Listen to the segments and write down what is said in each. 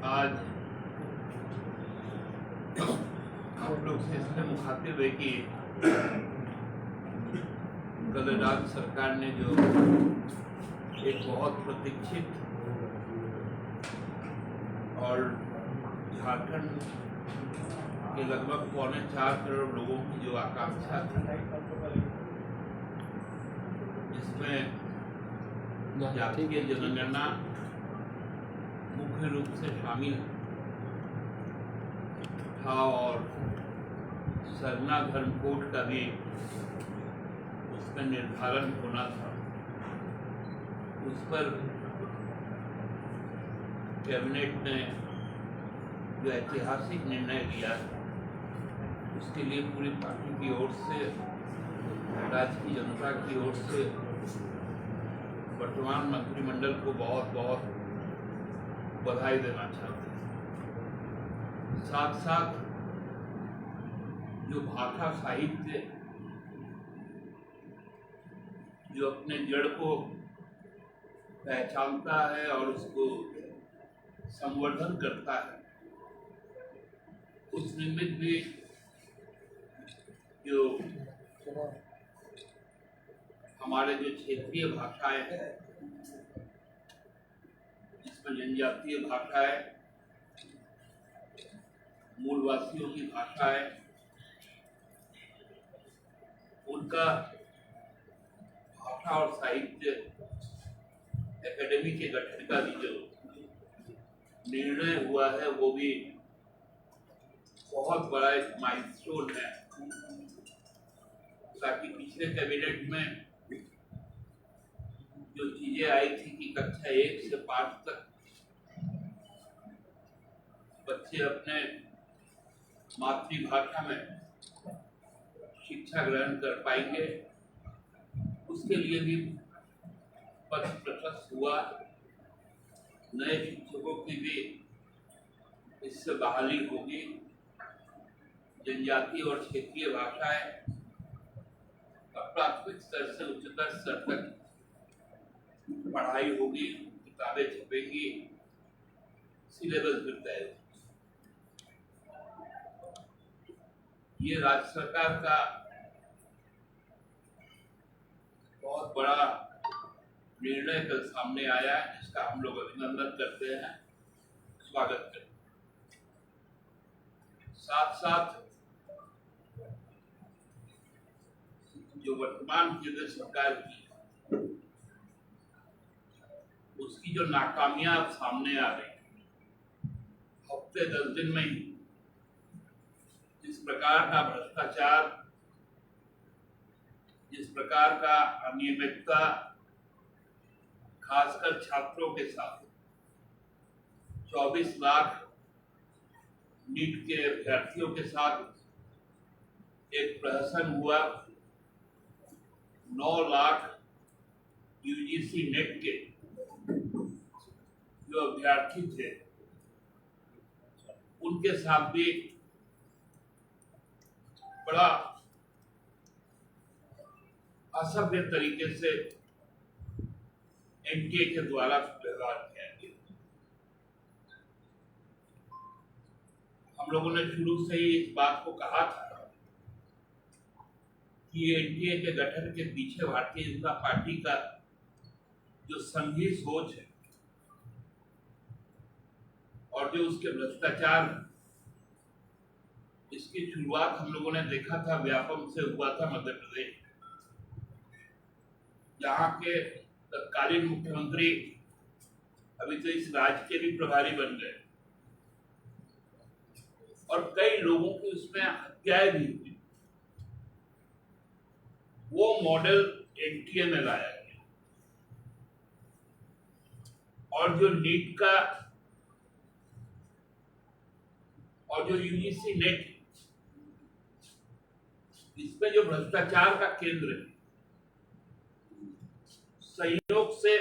आज आप लोग से इसलिए मुखातिब है कि कल राज्य सरकार ने जो एक बहुत प्रतीक्षित और झारखंड के लगभग 4.25 करोड़ लोगों की जो आकांक्षा थी, जिसमें जातीय जनगणना मुख्य रूप से शामिल था और सरना धर्म कोड का भी उसमें निर्धारण होना था। उस पर कैबिनेट ने जो ऐतिहासिक निर्णय लिया, उसके लिए पूरी पार्टी की ओर से, राज्य की जनता की ओर से वर्तमान मंत्रिमंडल को बहुत बहुत बधाई देना चाहते हैं। साथ साथ जो भाषा साहित्य जो अपने जड़ को पहचानता है और उसको संवर्धन करता है, उस निमित्त भी जो हमारे जो क्षेत्रीय भाषाएं हैं, जिसमें जनजातीय भाषाएं, मूलवासियों की भाषाएं, उनका भाषा और साहित्य एकेडमी के गठन का भी जो निर्णय हुआ है, वो भी बहुत बड़ा एक माइलस्टोन है। ताकि पिछले कैबिनेट में जो चीजें आई थी कि कक्षा 1 से 5 तक बच्चे अपने मातृभाषा में शिक्षा ग्रहण कर पाएंगे, उसके लिए भी पथ प्रशस्त हुआ। नए शिक्षकों की भी इससे बहाली होगी। जनजातीय और क्षेत्रीय भाषाएं प्राथमिक स्तर से उच्चतर स्तर तक पढ़ाई होगी, किताबें छपेंगी, सिलेबस भी तय होगा। ये राज्य सरकार का बहुत बड़ा निर्णय कल सामने आया है, जिसका हम लोग अभिनंदन करते हैं, स्वागत करते हैं। साथ साथ जो वर्तमान केंद्र सरकार की उसकी जो नाकामियां अब सामने आ रही, हफ्ते 10 दिन में ही जिस प्रकार का भ्रष्टाचार, जिस प्रकार का अनियमितता, खासकर छात्रों के साथ 24 लाख नीट के अभ्यर्थियों के साथ एक प्रहसन हुआ, 9 लाख यूजीसी नेट के जो अभ्यर्थी थे, उनके साथ भी बड़ा असभ्य तरीके से एनटीए के द्वारा व्यवहार किया गया। हम लोगों ने शुरू से ही इस बात को कहा था कि एनटीए के गठन के पीछे भारतीय जनता पार्टी का जो संघीय सोच है और जो उसके भ्रष्टाचार, इसकी शुरुआत हम लोगों ने देखा था व्यापम से हुआ था मध्य प्रदेश, जहाँ के तत्कालीन मुख्यमंत्री अभी तो इस राज्य के भी प्रभारी बन गए और कई लोगों की उसमें हत्याएं भी हुई। वो मॉडल एनटीए में लाया गया और जो नीट का और जो यूजीसी नेट, इसमें जो भ्रष्टाचार का केंद्र है, संयोग से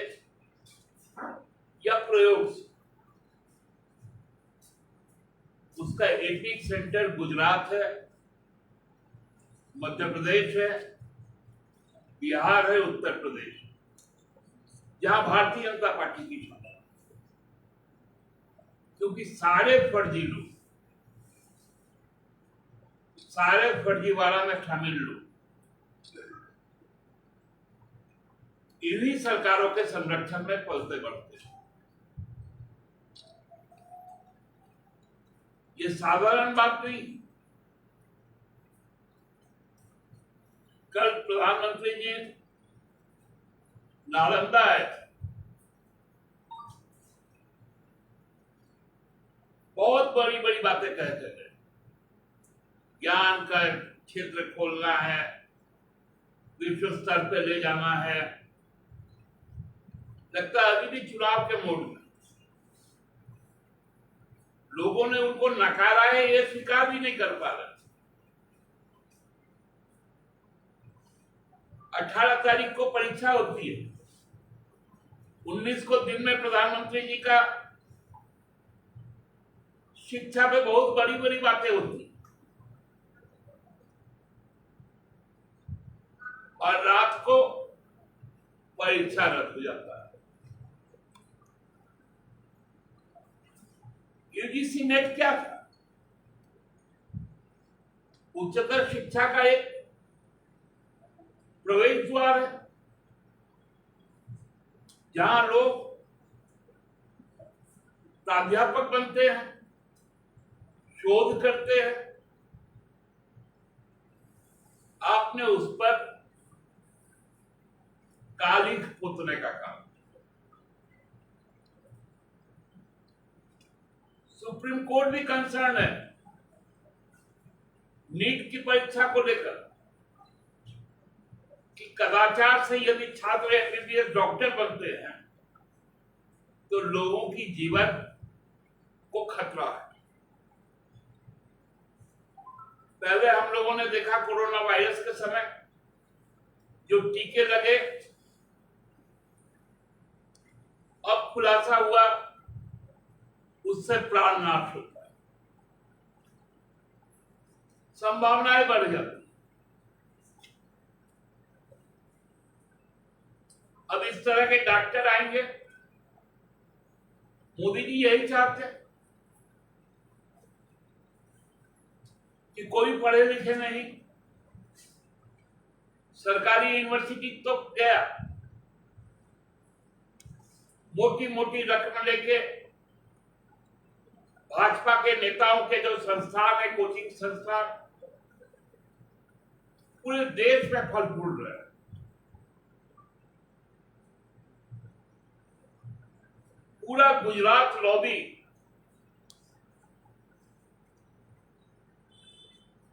या प्रयोग से उसका एपिक सेंटर गुजरात है, मध्य प्रदेश है, बिहार है, उत्तर प्रदेश, जहां भारतीय जनता पार्टी की क्षमता। क्योंकि सारे फर्जीवाड़ा में शामिल लोग इन्हीं सरकारों के संरक्षण में पलते बढ़ते हैं। ये साधारण बात नहीं। कल प्रधानमंत्री जी नालंदा आए थे, बहुत बड़ी बड़ी बातें कहते थे, ज्ञान का क्षेत्र खोलना है, विश्व स्तर पे ले जाना है। लगता है अभी भी चुनाव के मोड में लोगों ने उनको नकारा है, ये स्वीकार भी नहीं कर पा रहे। 18 तारीख को परीक्षा होती है, 19 को दिन में प्रधानमंत्री जी का शिक्षा पे बहुत बड़ी बड़ी बातें होती हैं, और रात को परीक्षा रद्द हो जाता है। यूजीसी नेट क्या था? उच्चतर शिक्षा का एक प्रवेश द्वार है, जहां लोग प्राध्यापक बनते हैं, शोध करते हैं। आपने उस पर कालिख पोतने का काम। सुप्रीम कोर्ट भी कंसर्न है नीट की परीक्षा को लेकर कि कदाचार से यदि छात्र एमबीबीएस डॉक्टर बनते हैं तो लोगों की जीवन को खतरा है। पहले हम लोगों ने देखा कोरोना वायरस के समय जो टीके लगे, अब खुलासा हुआ उससे प्राण नाश होता है, संभावनाएं बढ़ जाती। अब इस तरह के डॉक्टर आएंगे, मोदी जी यही चाहते हैं कि कोई पढ़े लिखे नहीं, सरकारी यूनिवर्सिटी तो गया, मोटी मोटी रकम लेके भाजपा के नेताओं के जो संस्थान है, कोचिंग संस्थान, पूरे देश में फल फूल रहे हैं। पूरा गुजरात लॉबी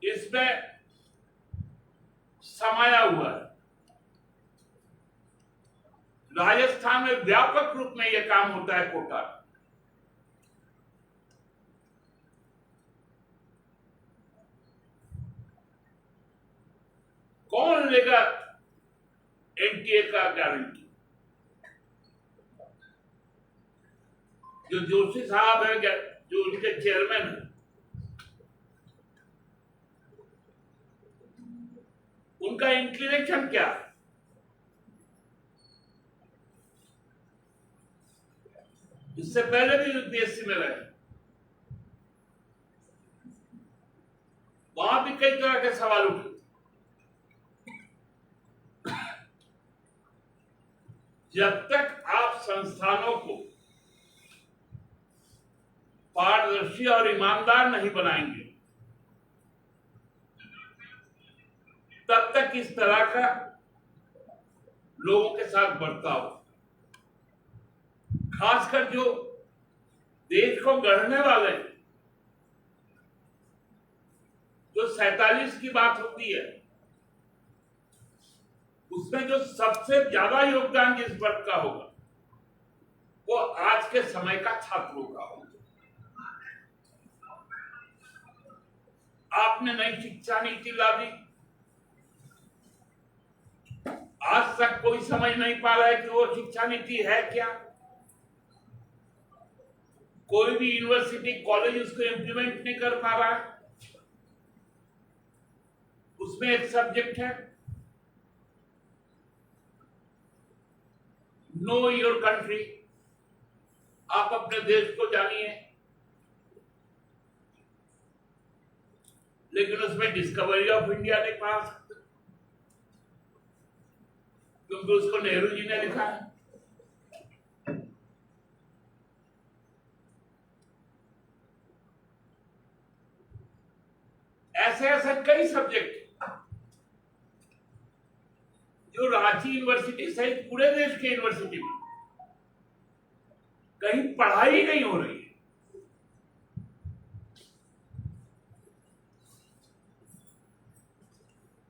इसमें समाया हुआ है। राजस्थान में व्यापक रूप में यह काम होता है कोटा। कौन लेगा एनटीए का गारंटी? जो जोशी साहब है, जो उनके चेयरमैन है, उनका इंक्लिनेशन क्या है? इससे पहले भी यूपीएससी में रहे, वहां भी कई तरह के सवाल उठे। जब तक आप संस्थानों को पारदर्शी और ईमानदार नहीं बनाएंगे, तब तक इस तरह का लोगों के साथ बर्ताव, खासकर जो देश को गढ़ने वाले, जो 47 की बात होती है, उसमें जो सबसे ज्यादा योगदान जिस वर्ग का होगा वो आज के समय का छात्रों का होगा। आपने नई शिक्षा नीति ला दी, आज तक कोई समझ नहीं पा रहा है कि वो शिक्षा नीति है क्या। कोई भी यूनिवर्सिटी कॉलेज उसको इम्प्लीमेंट नहीं कर पा रहा है। उसमें एक सब्जेक्ट है नो योर कंट्री, आप अपने देश को जानिए, लेकिन उसमें डिस्कवरी ऑफ इंडिया नहीं पढ़ा सकते क्योंकि उसको नेहरू जी ने लिखा है। ऐसे ऐसे कई सब्जेक्ट जो रांची यूनिवर्सिटी सहित पूरे देश के यूनिवर्सिटी में कहीं पढ़ाई नहीं हो रही है।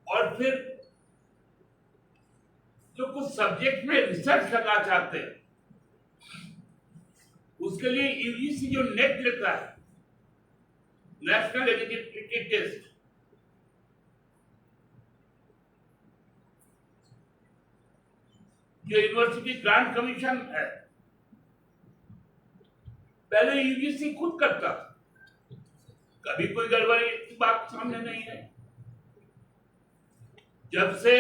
और फिर जो कुछ सब्जेक्ट में रिसर्च करना चाहते हैं उसके लिए यूजीसी जो नेट लेता है, नेशनल एलिजिबिलिटी टेस्ट, जो यूनिवर्सिटी ग्रांट कमीशन है, पहले यूजीसी खुद करता, कभी कोई गड़बड़ी की बात सामने नहीं है। जब से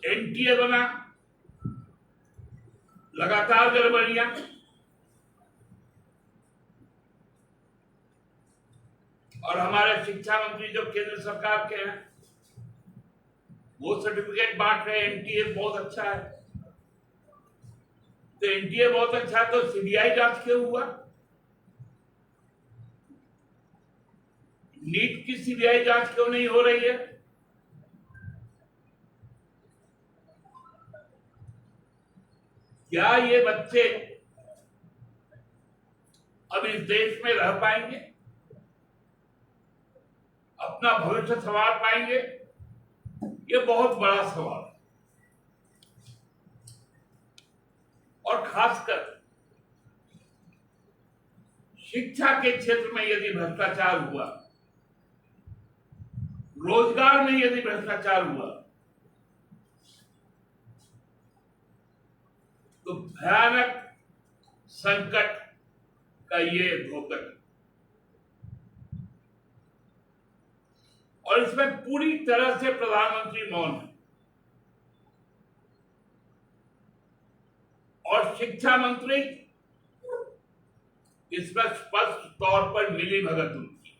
एनटीए बना, लगातार गड़बड़ियां, और हमारे शिक्षा मंत्री जो केंद्र सरकार के हैं वो सर्टिफिकेट बांट रहे हैं एनटीए बहुत अच्छा है। तो एनटीए बहुत अच्छा है तो सीबीआई जांच क्यों हुआ? नीट की सीबीआई जांच क्यों नहीं हो रही है? क्या ये बच्चे अब इस देश में रह पाएंगे, अपना भविष्य संवार पाएंगे? ये बहुत बड़ा सवाल है। और खासकर शिक्षा के क्षेत्र में यदि भ्रष्टाचार हुआ, रोजगार में यदि भ्रष्टाचार हुआ, तो भयानक संकट का ये धोकर, और इसमें पूरी तरह से प्रधानमंत्री मौन है और शिक्षा मंत्री इसमें स्पष्ट तौर पर मिली भगत उनकी।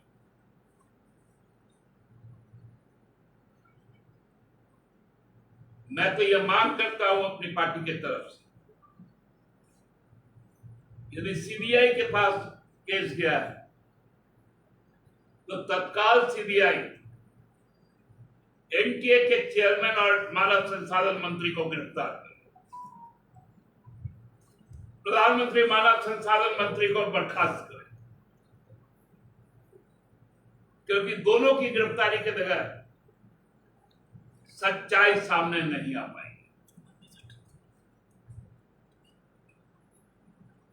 मैं तो यह मांग करता हूं अपनी पार्टी की तरफ से, यदि सीबीआई के पास केस गया है तो तत्काल सीबीआई एनटीए के चेयरमैन और मानव संसाधन मंत्री को गिरफ्तार करे, प्रधानमंत्री मानव संसाधन मंत्री को बर्खास्त करे, क्योंकि दोनों की गिरफ्तारी के बगैर सच्चाई सामने नहीं आ पाएगी।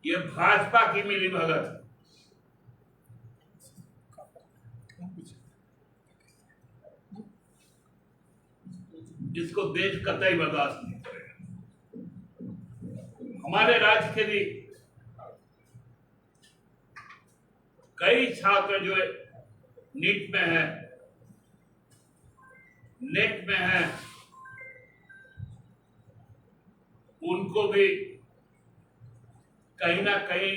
ये भाजपा की मिलीभगत है, जिसको देश कतई बर्दाश्त नहीं करेगा। हमारे राज्य के भी कई छात्र जो नीट में है, नेट में है, उनको भी कहीं ना कहीं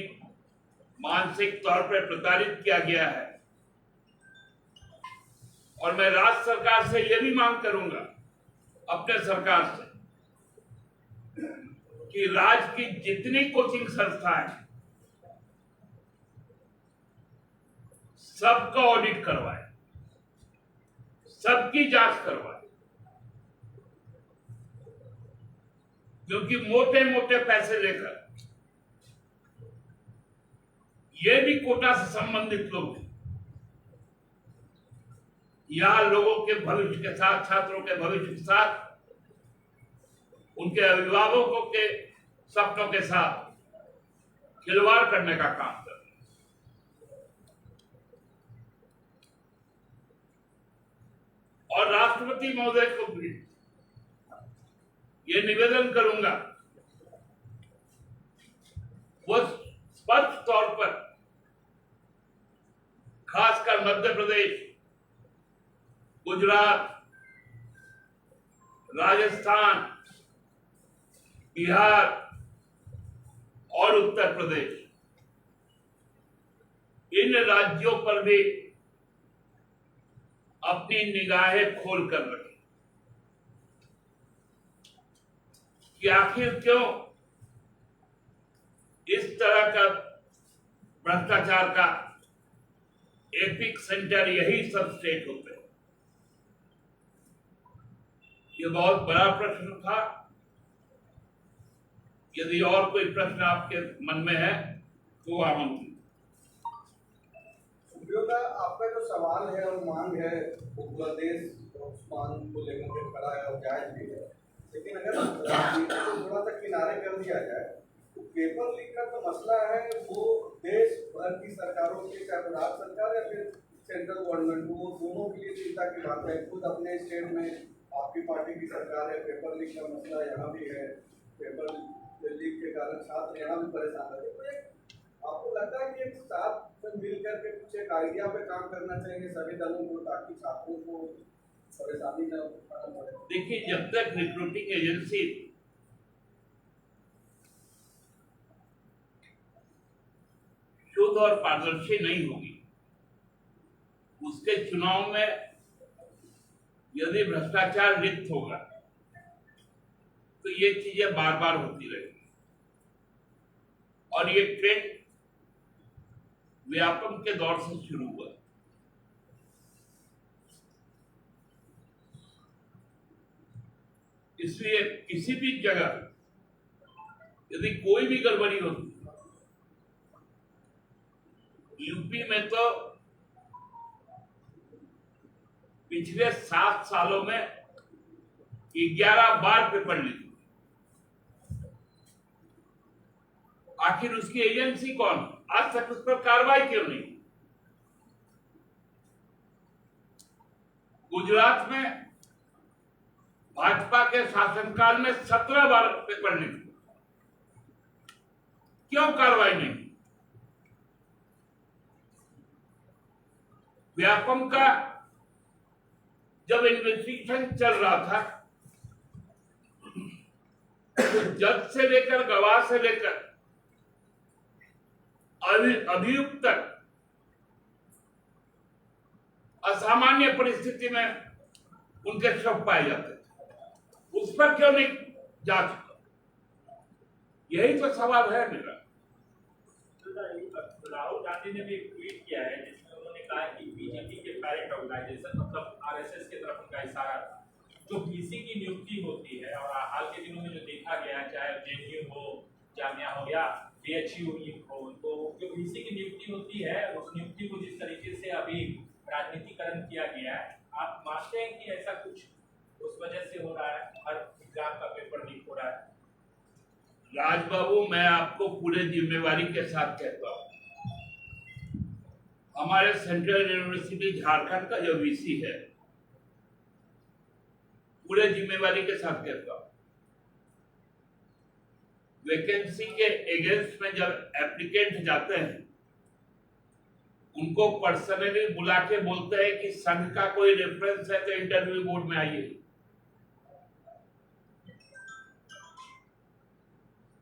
मानसिक तौर पर प्रताड़ित किया गया है। और मैं राज्य सरकार से यह भी मांग करूंगा, अपने सरकार से, कि राज्य की जितनी कोचिंग संस्थाएं सबका ऑडिट करवाए, सबकी जांच करवाए, क्योंकि मोटे मोटे पैसे लेकर ये भी कोटा से संबंधित लोग यहां लोगों के भविष्य के साथ, छात्रों के भविष्य के साथ, उनके अभिभावकों के सपनों के साथ खिलवाड़ करने का काम कर रहे हैं। और राष्ट्रपति महोदय को भी ये निवेदन करूंगा, वो स्पष्ट तौर पर खासकर मध्य प्रदेश, गुजरात, राजस्थान, बिहार और उत्तर प्रदेश, इन राज्यों पर भी अपनी निगाहें खोल कर रखें कि आखिर क्यों इस तरह का भ्रष्टाचार का एपिक सेंटर यही सब स्टेट होते हैं। ये बहुत बड़ा प्रश्न था। यदि और कोई प्रश्न आपके मन में है तो आमंत्रित। सुप्रियोदा, आपका जो सवाल है और मांग है वो पूरा देश उस्मान को लेकर के खड़ा है और जायज भी है, लेकिन अगर राजनीति को थोड़ा सा किनारे कर दिया जाए तो पेपर लीक का जो मसला है वो देश भर की सरकारों के, चाहे राज्य सरकार या फिर सेंट्रल गवर्नमेंट, वो दोनों के लिए चिंता की बात है। खुद अपने स्टेट में आपकी पार्टी की सरकार है, पेपर लीक का मसला यहाँ भी है, पेपर लीक के कारण छात्र यहाँ भी परेशान है। तो आपको लगता है कि एक साथ मिल करके कुछ एक आइडिया पे काम करना चाहिए सभी दलों को, ताकि छात्रों को परेशानी न पड़े? देखिए, जब तक रिक्रूटिंग एजेंसी शुद्ध और पारदर्शी नहीं होगी, उसके चुनाव में यदि भ्रष्टाचार लिप्त होगा तो ये चीजें बार बार होती रहेगी और ये ट्रेंड व्यापम के दौर से शुरू हुआ। इसलिए किसी भी जगह यदि कोई भी गड़बड़ी होती, यूपी में तो पिछले 7 सालों में 11 बार पेपर लीक। आखिर उसकी एजेंसी कौन? आज तक उस पर कार्रवाई क्यों नहीं? गुजरात में भाजपा के शासनकाल में 17 बार पेपर लीक, क्यों कार्रवाई नहीं? व्यापम का जब इन्वेस्टिगेशन चल रहा था तो जज से लेकर गवाह से लेकर अभियुक्त तक असामान्य परिस्थिति में उनके शव पाए जाते थे, उस पर क्यों नहीं जांच? यही तो सवाल है मेरा। राहुल गांधी ने भी एक ट्वीट किया है जिसमें उन्होंने कहा कि बीजेपी के पैरेंट ऑर्गेनाइजेशन मतलब आरएसएस की तरफ उनका इशारा था। जो वीसी की नियुक्ति होती है और हाल के दिनों में जो देखा गया, चाहे जेएनयू हो, जामिया हो या बीएचयू हो, तो जो वीसी की नियुक्ति होती है उस नियुक्ति को जिस तरीके से अभी राजनीतिकरण किया गया है, आप मानते हैं कि ऐसा कुछ उस वजह से हो रहा है, हर एग्जाम का पेपर लीक हो रहा है? राजबाबू, मैं आपको पूरे जिम्मेवारी के साथ कहता हूं, हमारे सेंट्रल यूनिवर्सिटी झारखंड का जो वीसी है, पूरे जिम्मेवारी के साथ कहता हूं, वैकेंसी के अगेंस्ट में जब एप्लीकेंट जाते हैं उनको पर्सनली बुला के बोलते हैं कि संघ का कोई रेफरेंस है तो इंटरव्यू बोर्ड में आइए।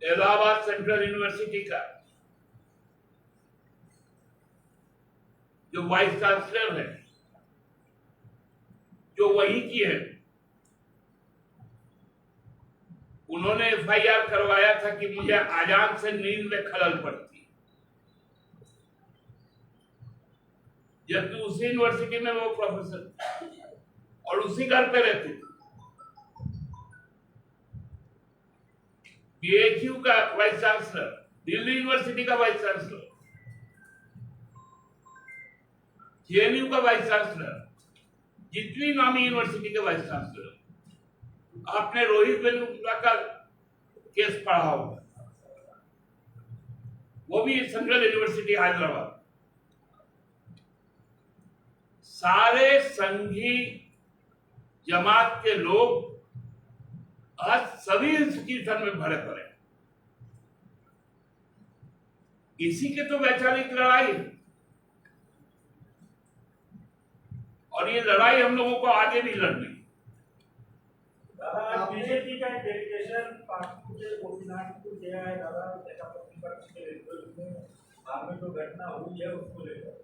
इलाहाबाद सेंट्रल यूनिवर्सिटी का जो वाइस चांसलर है, जो वही की है, उन्होंने एफआईआर करवाया था कि मुझे अजान से नींद में खलल पड़ती, जबकि उसी यूनिवर्सिटी में वो प्रोफेसर और उसी घर पे रहते थे। बीएचयू का वाइस चांसलर, दिल्ली यूनिवर्सिटी का वाइस चांसलर, जेएनयू का वाइस चांसलर, जितनी नामी यूनिवर्सिटी के वाइस चांसलर, आपने रोहित वेमुला का केस पढ़ा होगा, वो भी सेंट्रल यूनिवर्सिटी हैदराबाद। सारे संघी जमात के लोग आज सभी इंस्टीट्यूशन में भरे पड़े। इसी के तो वैचारिक लड़ाई, और ये लड़ाई हम लोगों को आगे भी लड़नी। दादा, बीजेपी का एक डेलीगेशन पार्टी के गोपीनाथ को गया है दादा, जैसा प्रतिपक्ष के में जो घटना हुई है उसको लेकर।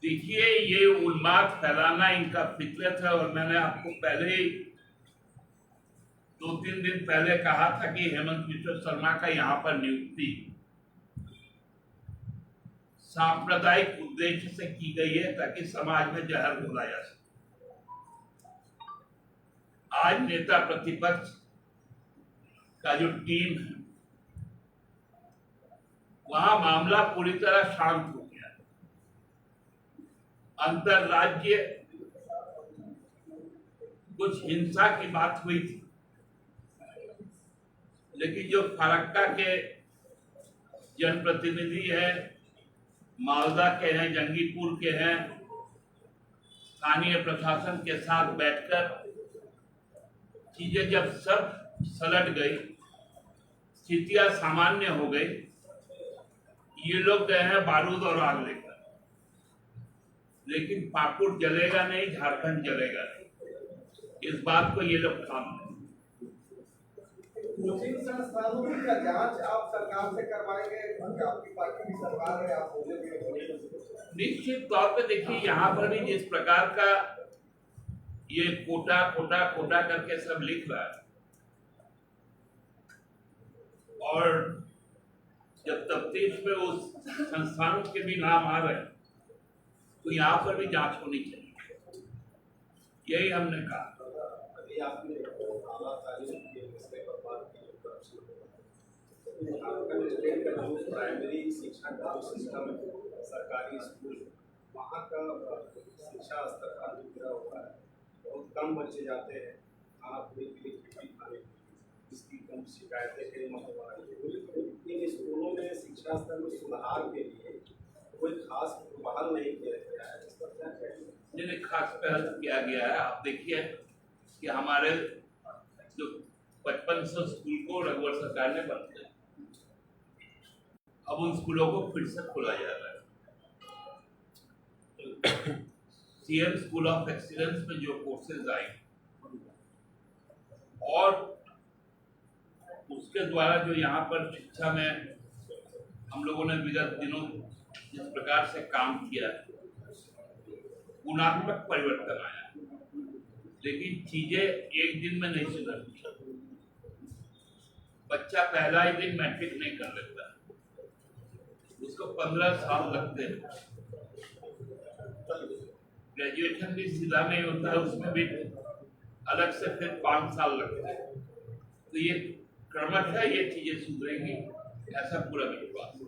देखिए, ये उन्माद फैलाना इनका फितरत है। और मैंने आपको पहले ही 2-3 दिन पहले कहा था कि हेमंत बिश्व शर्मा का यहाँ पर नियुक्ति सांप्रदायिक उद्देश्य से की गई है ताकि समाज में जहर घुलाया सके। आज नेता प्रतिपक्ष का जो टीम है, वहां मामला पूरी तरह शांत हो गया। अंतरराज्य कुछ हिंसा की बात हुई थी, लेकिन जो फरक्का के जनप्रतिनिधि है, मालदा के हैं, जंगीपुर के हैं, स्थानीय प्रशासन के साथ बैठकर चीजें जब सब सलट गई, स्थितियां सामान्य हो गई, ये लोग गए हैं बारूद और आग लेकर। लेकिन पाकुड़ जलेगा नहीं, झारखंड जलेगा नहीं, इस बात को ये लोग ठान लें। कोचिंग संस्थानों की क्या जांच आप सरकार से करवाएंगे? आपकी पार्टी की सरकार है, आप बोले भी निश्चित तौर पे देखिए, यहाँ पर भी जिस प्रकार का ये कोटा कोटा कोटा करके सब लिख रहा है, और जब तफ्तीश में उस संस्थानों के भी नाम आ रहे हैं, तो यहाँ पर भी जांच होनी चाहिए। यही हमने कहा। अभी आपने प्राइमरी शिक्षा का सिस्टम सरकारी स्कूल, वहाँ का शिक्षा स्तर काफी गिरा हुआ है, बहुत कम बच्चे जाते हैं। आप इसकी कम शिकायतें कई मतलब इन स्कूलों में शिक्षा स्तर में सुधार के लिए कोई खास पहल नहीं किया गया है, इस पर क्या कहेंगे? नहीं, खास पहल किया गया है। आप देखिए कि हमारे जो 5500 स्कूल को रघुवर सरकार ने बंद किया, अब उन स्कूलों को फिर से खोला जा रहा है। सीएम स्कूल ऑफ एक्सीलेंस में जो कोर्सेज आए, और उसके द्वारा जो यहाँ पर शिक्षा में हम लोगों ने विगत दिनों जिस प्रकार से काम किया, गुणात्मक परिवर्तन आया, लेकिन चीजें एक दिन में नहीं सुधरती। बच्चा पहला ही दिन मैट्रिक नहीं कर लेता, उसको 15 साल लगते हैं। ग्रेजुएशन भी सीधा नहीं होता है, उसमें भी अलग से फिर 5 साल लगते हैं। तो ये क्रमशः ये चीजें सुधरेंगी, ऐसा पूरा विश्वास है।